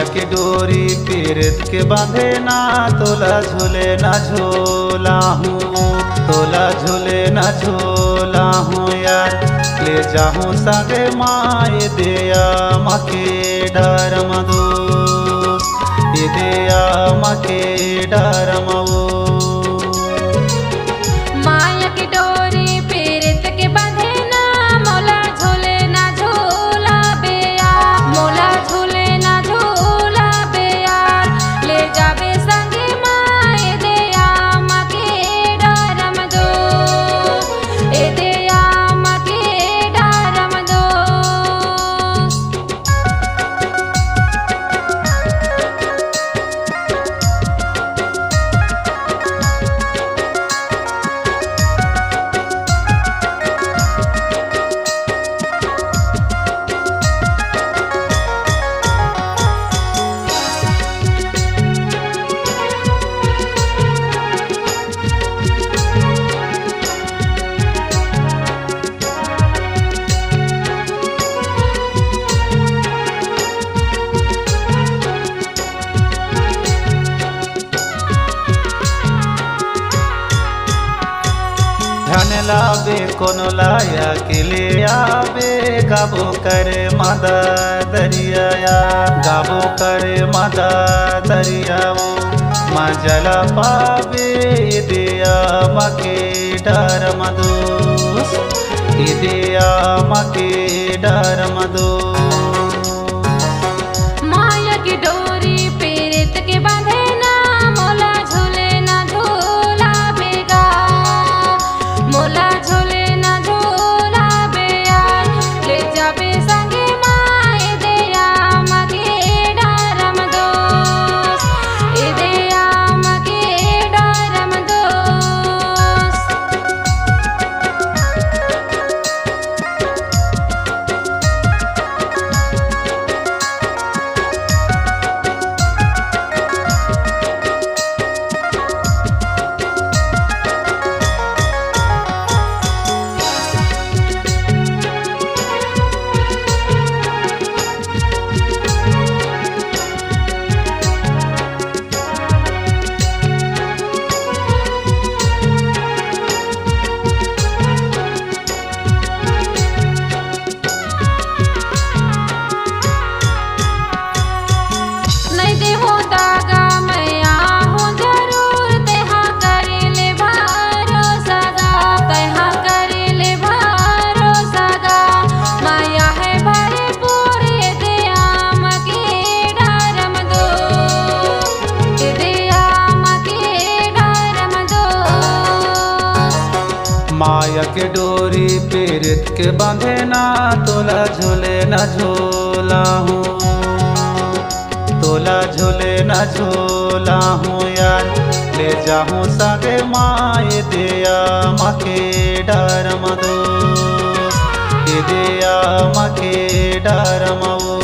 माया की डोरी पीरत के बांधे ना, तोला झूले ना झूला हूँ, तोला झूले ना झूला हूँ यार। ले जाहूँ संगे माए दिया मके डर मधु, ये दिया मके डर मऊ। माया की डोरी पीरत के बांधे ना, मोला झूले ना झूला बेया, मोला झूले ना झूला बेया। ले जाबे संगे माए दिया मके डरम दो, ए दिया मके डरम दो। ध्यान लावे कोनो लाया के ले आवे, गाबो करे मादा दरिया, गाबो करे मादा दरिया। मजला पावे दिया मके डर मधु, दिया मके डर मधु। माया की डोरी पीरत के बांधे ना, मोला झूले ना झूला बेगा, मोला झूले ना झूला बेया। ले जाबे संगे माए दिया मके डरम दोस, ए दिया मके डरम दोस। नहीं दे होता गा मैं आहूँ जरूर, तेहा करे ले भरोसा गा, तेहा करे ले भरोसा गा। माया है भरपूर, ये दिया मके डरम दो, ये दिया मके डरम दो। माया के डोरी पीरत के बांधे ना, तोला झूले ना झूला हूँ, तोला झूले ना झूला हूँ यार। ले जाहूँ संगे माए दिया मके डर मधु, दिया मके डर मऊ।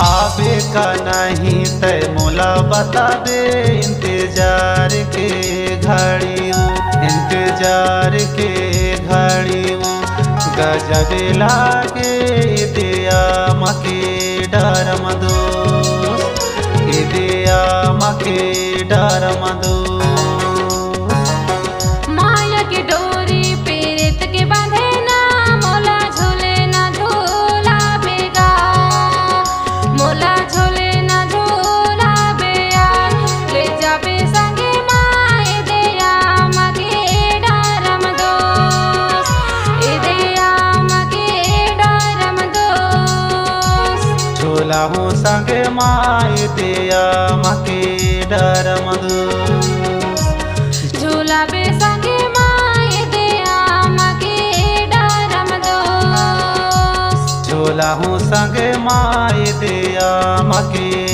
आवे का नहीं तय मोला बता दे, इंतजार के घड़ी इंतजार के घड़ी। गजब लागे दिया मके डर मधु, दिया मके डर मधु। माया की डोरी पीरत के बांधे ना, मोला झूले ना झूला बेगा, मोला झूले ना झूला बेया। ले जाबे संगे माए दिया मके डरम दोस, ए दिया मके डरम दोस। झूला हूँ संगे माए दिया मके डर मधु, झूला बे संगे संगे माए दिया मके